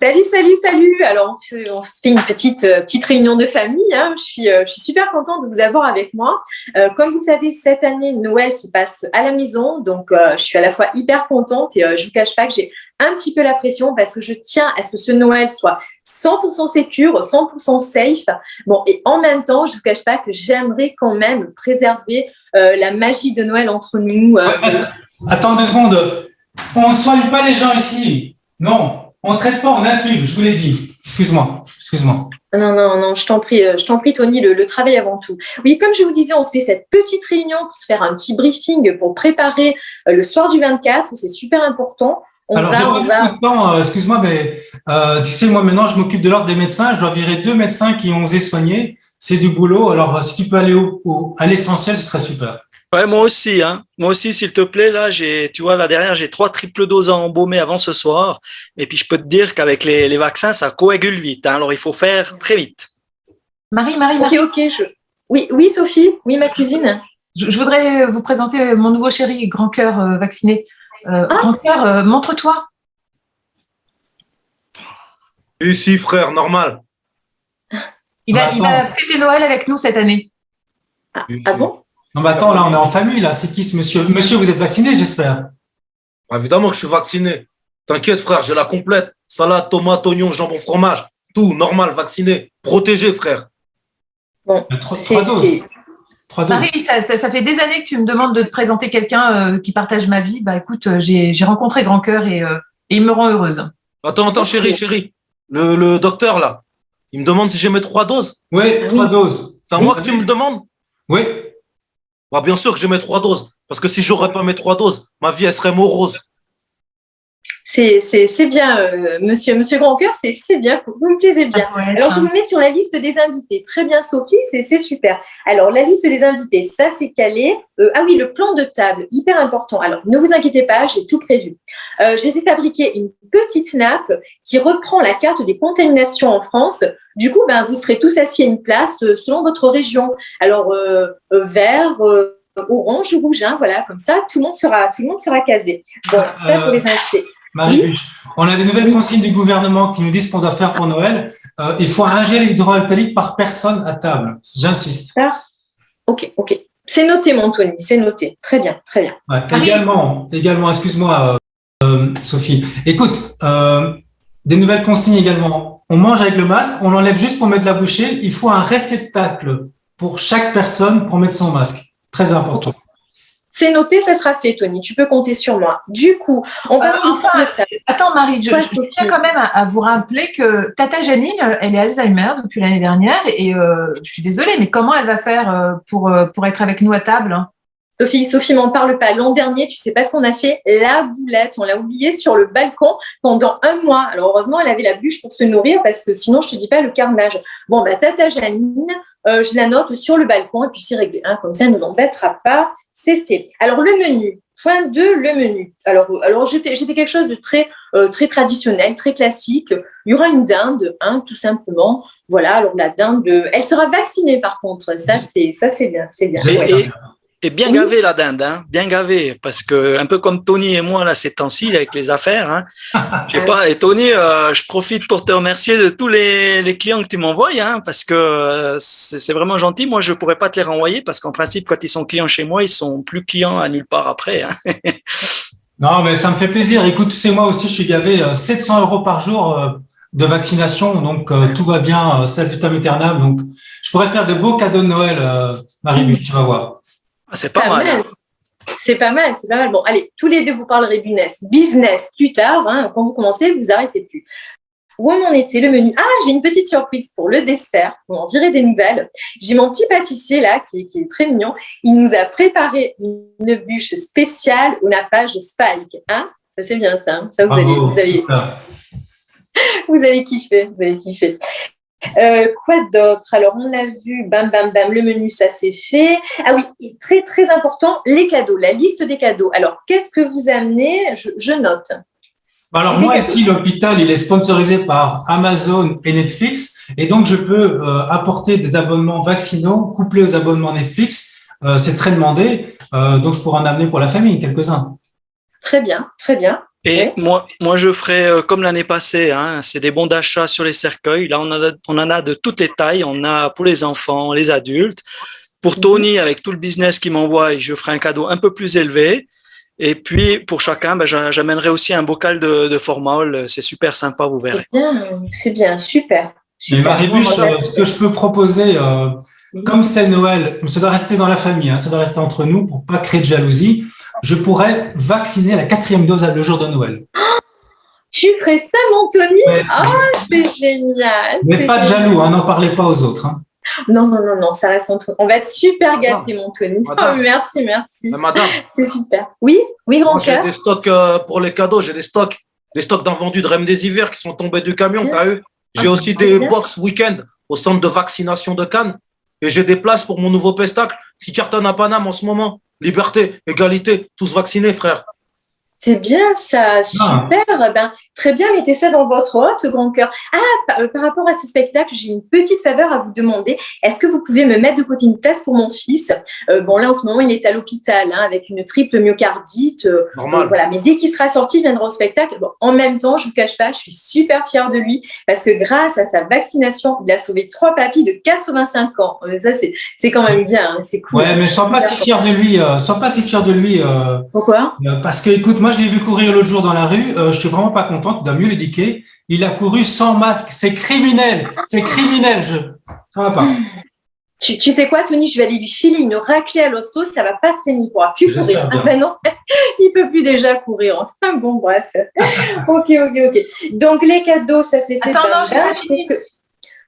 Salut, salut, salut. Alors, on se fait une petite réunion de famille, hein. Je suis super contente de vous avoir avec moi. Comme vous le savez, cette année, Noël se passe à la maison. Donc, je suis à la fois hyper contente et je ne vous cache pas que j'ai un petit peu la pression parce que je tiens à ce que ce Noël soit 100% sécure, 100% safe. Bon, et en même temps, je ne vous cache pas que j'aimerais quand même préserver la magie de Noël entre nous. Attends 2 secondes. On ne soigne pas les gens ici. Non. On ne traite pas en intube, je vous l'ai dit. Excuse-moi. Non, je t'en prie, Tony, le travail avant tout. Oui, comme je vous disais, on se fait cette petite réunion pour se faire un petit briefing pour préparer le soir du 24. C'est super important. Alors, j'ai pas beaucoup de temps, excuse-moi, mais tu sais, moi maintenant, je m'occupe de l'ordre des médecins. Je dois virer 2 médecins qui ont osé soigner. C'est du boulot. Alors, si tu peux aller à l'essentiel, ce serait super. Ouais, moi aussi, hein. Moi aussi, s'il te plaît, là, tu vois, là derrière, j'ai 3 triples doses à embaumer avant ce soir. Et puis, je peux te dire qu'avec les vaccins, ça coagule vite, hein. Alors, il faut faire très vite. Marie. Ok. Oui, Sophie. Oui, ma cousine. Je voudrais vous présenter mon nouveau chéri, Grand Cœur vacciné. Grand Cœur, montre-toi. Ici, frère, normal. Il va fêter Noël avec nous cette année. Ah bon? Non, mais attends, là, on est en famille, là. C'est qui ce monsieur? Monsieur, vous êtes vacciné, j'espère. Évidemment que je suis vacciné. T'inquiète, frère, j'ai la complète. Salade, tomate, oignon, jambon, fromage. Tout, normal, vacciné. Protégé, frère. Bon, 3 doses. 3 doses. Marie, ça fait des années que tu me demandes de te présenter quelqu'un qui partage ma vie. Bah écoute, j'ai rencontré Grand Cœur et il me rend heureuse. Attends, chérie. Le docteur, là, il me demande si j'ai mes 3 doses. Oui, 3 doses. C'est à moi que tu me demandes? Oui. Bah, bien sûr que j'ai mes 3 doses. Parce que si j'aurais pas mes 3 doses, ma vie, elle serait morose. C'est bien, monsieur Grand Cœur, c'est bien, vous me plaisez bien. Alors, je vous mets sur la liste des invités. Très bien, Sophie, c'est super. Alors, la liste des invités, ça, c'est calé. Ah oui, le plan de table, hyper important. Alors, ne vous inquiétez pas, j'ai tout prévu. J'ai fait fabriquer une petite nappe qui reprend la carte des contaminations en France. Du coup, vous serez tous assis à une place selon votre région. Alors, vert, orange, rouge, hein, voilà, comme ça, tout le monde sera casé. Bon, ça, pour les invités. Marie, on a des nouvelles consignes du gouvernement qui nous disent ce qu'on doit faire pour Noël. Il faut un gel hydroalcoolique par personne à table. J'insiste. Ok. C'est noté, mon Tony, c'est noté. Très bien. Ouais, également, excuse-moi, Sophie. Écoute, des nouvelles consignes également. On mange avec le masque, on l'enlève juste pour mettre la bouchée. Il faut un réceptacle pour chaque personne pour mettre son masque. Très important. Okay. C'est noté, ça sera fait, Tony. Tu peux compter sur moi. Du coup, on va Attends, Marie, je tiens quand même à vous rappeler que Tata Janine, elle est Alzheimer depuis l'année dernière et je suis désolée, mais comment elle va faire pour être avec nous à table, hein? Sophie, m'en parle pas. L'an dernier, tu sais pas ce qu'on a fait? La boulette, on l'a oubliée sur le balcon pendant 1 mois. Alors, heureusement, elle avait la bûche pour se nourrir parce que sinon, je te dis pas le carnage. Bon, Tata Janine, je la note sur le balcon et puis c'est réglé, hein, comme ça, elle ne nous embêtera pas. C'est fait. Alors, le menu. Point 2, le menu. Alors j'ai fait quelque chose de très traditionnel, très classique. Il y aura une dinde, hein, tout simplement. Voilà, alors la dinde, elle sera vaccinée par contre. Ça, c'est bien. Et bien gavé la dinde, hein, bien gavé, parce que un peu comme Tony et moi là ces temps-ci avec les affaires, hein, je sais pas. Et Tony, je profite pour te remercier de tous les clients que tu m'envoies, hein, parce que c'est vraiment gentil. Moi, je pourrais pas te les renvoyer parce qu'en principe, quand ils sont clients chez moi, ils sont plus clients à nulle part après, hein. Non, mais ça me fait plaisir. Écoute, tu sais, moi aussi, je suis gavé 700 € par jour de vaccination, donc tout va bien, salve vitam aeternam. Donc, je pourrais faire de beaux cadeaux de Noël, Marie, tu vas voir. C'est pas mal. C'est pas mal. Bon, allez, tous les deux, vous parlerez business plus tard, hein, quand vous commencez, vous arrêtez plus. Où on en était, le menu? Ah, j'ai une petite surprise pour le dessert. Vous en direz des nouvelles. J'ai mon petit pâtissier là, qui est très mignon. Il nous a préparé une bûche spéciale au nappage Spike. Hein, ça, c'est bien ça. Hein, ça, vous allez kiffer. Quoi d'autre? Alors, on a vu, bam, le menu, ça c'est fait. Ah oui, très, très important, les cadeaux, la liste des cadeaux. Alors, qu'est-ce que vous amenez? Je note. Alors, moi, ici, l'hôpital, il est sponsorisé par Amazon et Netflix. Et donc, je peux apporter des abonnements vaccinaux couplés aux abonnements Netflix. C'est très demandé. Donc, je pourrais en amener pour la famille, quelques-uns. Très bien. Et moi, je ferai comme l'année passée, hein, c'est des bons d'achat sur les cercueils. Là, on en a de toutes les tailles. On a pour les enfants, les adultes. Pour Tony, avec tout le business qu'il m'envoie, je ferai un cadeau un peu plus élevé. Et puis, pour chacun, j'amènerai aussi un bocal de formol. C'est super sympa, vous verrez. C'est bien, super. Mais Marie-Buche, ce que je peux proposer, comme c'est Noël, ça doit rester dans la famille, hein, ça doit rester entre nous pour pas créer de jalousie. Je pourrais vacciner la 4e dose le jour de Noël. Tu ferais ça, mon Tony? C'est génial. Mais pas de jaloux, hein, n'en parlez pas aux autres. Hein. Non, ça reste entre nous. On va être super gâtés, mon Tony. Merci. Madame. C'est super. Oui, grand cœur. J'ai des stocks pour les cadeaux, j'ai des stocks d'invendus de Remdesivir qui sont tombés du camion, t'as eu. J'ai aussi des box week-end au centre de vaccination de Cannes. Et j'ai des places pour mon nouveau pestacle qui cartonne à Paname en ce moment. Liberté, égalité, tous vaccinés, frère. C'est bien ça, super. Très bien, mettez ça dans votre hôte, grand cœur. Par rapport à ce spectacle, j'ai une petite faveur à vous demander. Est-ce que vous pouvez me mettre de côté une place pour mon fils? Là, en ce moment, il est à l'hôpital avec une triple myocardite. Normal. Voilà, mais dès qu'il sera sorti, il viendra au spectacle. En même temps, je ne vous cache pas, je suis super fière de lui parce que grâce à sa vaccination, il a sauvé 3 papis de 85 ans. Ça, c'est quand même bien, c'est cool. Ouais, mais je ne sois pas si fier de lui. Pourquoi? Parce que, écoute, moi, je l'ai vu courir l'autre jour dans la rue. Je suis vraiment pas content. Tu dois mieux l'éduquer. Il a couru sans masque. C'est criminel. Ça va pas. Tu sais quoi, Tony, je vais aller lui filer une raclée à l'hosto. Ça va pas traîner. Il pourra plus courir. Non, il peut plus déjà courir. Enfin, bon, bref. Ok. Donc, les cadeaux, ça s'est fait. Attends, non, j'ai pas fini.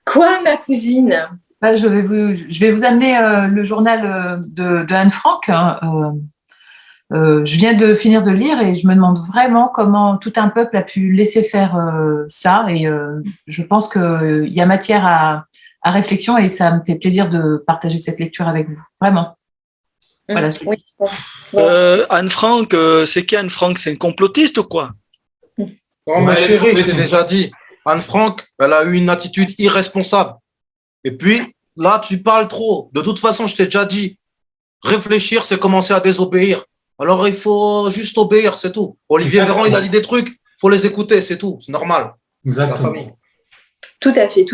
Quoi, ma cousine? Je vais vous amener le journal de Anne Frank. Je viens de finir de lire et je me demande vraiment comment tout un peuple a pu laisser faire ça. Et je pense qu'il y a matière à réflexion et ça me fait plaisir de partager cette lecture avec vous. Vraiment. Voilà. Anne Frank, c'est qui Anne Frank? C'est une complotiste ou quoi? Non, ma chérie, je t'ai déjà dit. Anne Frank, elle a eu une attitude irresponsable. Et puis, là, tu parles trop. De toute façon, je t'ai déjà dit. Réfléchir, c'est commencer à désobéir. Alors, il faut juste obéir, c'est tout. Olivier Véran, il a dit des trucs, il faut les écouter, c'est tout, c'est normal. Exactement. Tout à fait.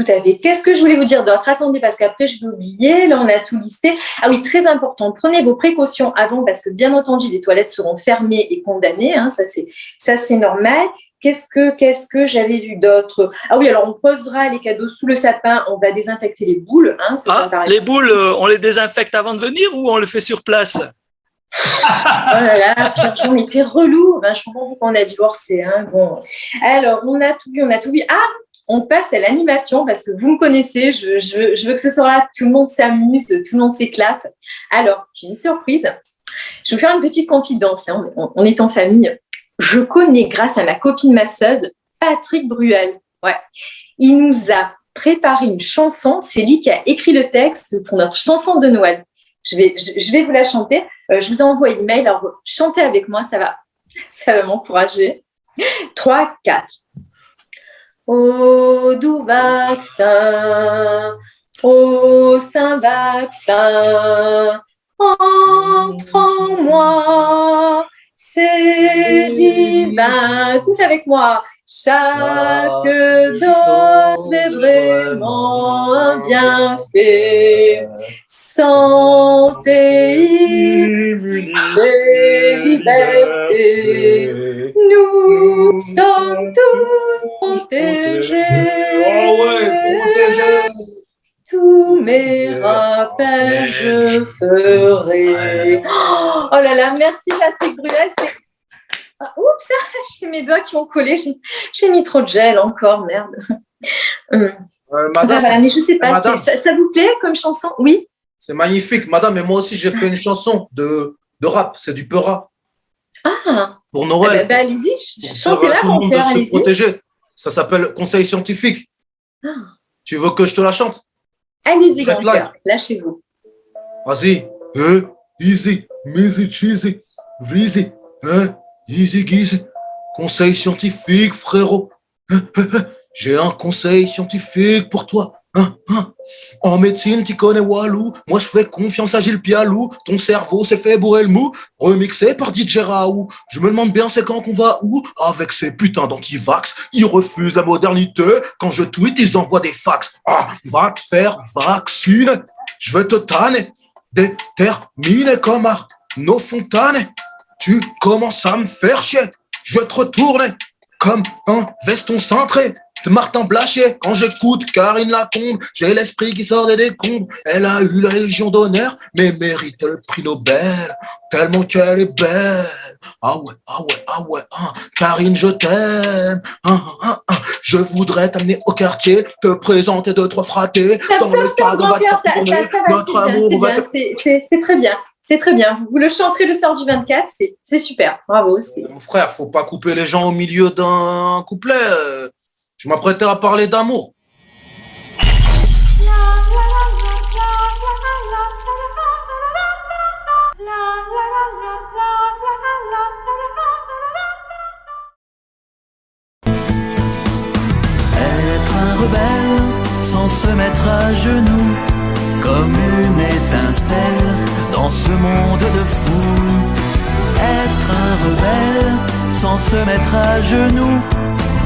Qu'est-ce que je voulais vous dire d'autre? Attendez, parce qu'après, je vais oublier. Là, on a tout listé. Ah oui, très important. Prenez vos précautions avant, parce que bien entendu, les toilettes seront fermées et condamnées. Hein, ça, c'est normal. Qu'est-ce que j'avais vu d'autre? Ah oui, alors on posera les cadeaux sous le sapin, on va désinfecter les boules. Hein, les boules, on les désinfecte avant de venir ou on le fait sur place? Oh là là, Pierre-Jean, mais t'es relou. Je comprends pourquoi on a divorcé. Hein. Bon. Alors, on a tout vu. On passe à l'animation parce que vous me connaissez, je veux que ce soit là, tout le monde s'amuse, tout le monde s'éclate. Alors, j'ai une surprise. Je vais vous faire une petite confidence. Hein. On est en famille. Je connais, grâce à ma copine masseuse, Patrick Bruel. Ouais. Il nous a préparé une chanson. C'est lui qui a écrit le texte pour notre chanson de Noël. Je vais vous la chanter. Je vous envoie une mail. Alors, chantez avec moi, ça va m'encourager. 3, 4. Ô doux vaccin, ô saint vaccin, entre en moi, c'est divin. Tous avec moi. Chaque dose est vraiment un bienfait. Santé, immunité, liberté. Nous sommes tous protégés. Tous mes rappels je ferai. Oh là là, merci Patrick Bruel. Oups, j'ai mes doigts qui ont collé. J'ai mis trop de gel encore, merde. Madame, mais je sais pas, ça vous plaît comme chanson? Oui. C'est magnifique, madame. Et moi aussi, j'ai fait une chanson de rap. C'est du Peura. Pour Noël. Allez-y, chantez-la, mon cœur. Allez-y. Se protéger. Ça s'appelle Conseil scientifique. Tu veux que je te la chante? Allez-y, grand cœur. Lâchez-vous. Vas-y. Easy, easy, cheesy, breezy. Easy, easy. Conseil scientifique, frérot. J'ai un conseil scientifique pour toi. En médecine, tu connais Walou. Moi, je fais confiance à Gilles Pialou. Ton cerveau s'est fait bourrer le mou. Remixé par DJ Raoult. Je me demande bien c'est quand qu'on va où. Avec ces putains d'anti-vax. Ils refusent la modernité. Quand je tweet, ils envoient des fax. Ah, va te faire vacciner. Je vais te tanner. Déterminé comme Arnaud Fontane. Tu commences à me faire chier. Je vais te retourner comme un veston cintré de Martin Blachier. Quand j'écoute Karine Lacombe, j'ai l'esprit qui sort des décombres. Elle a eu la Légion d'honneur, mais mérite le prix Nobel, tellement qu'elle est belle. Ah ouais, ah ouais, ah ouais, hein. Karine, je t'aime. Je voudrais t'amener au quartier, te présenter 2-3 fratés. Dans le stade, grand cœur, ça va, c'est très bien. C'est très bien. Vous le chanterez le soir du 24, c'est super. Bravo. Mon frère, faut pas couper les gens au milieu d'un couplet. Je m'apprêtais à parler d'amour. Être un rebelle sans se mettre à genoux, comme une étincelle dans ce monde de fous. Être un rebelle sans se mettre à genoux,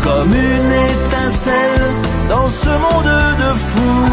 comme une étincelle dans ce monde de fous.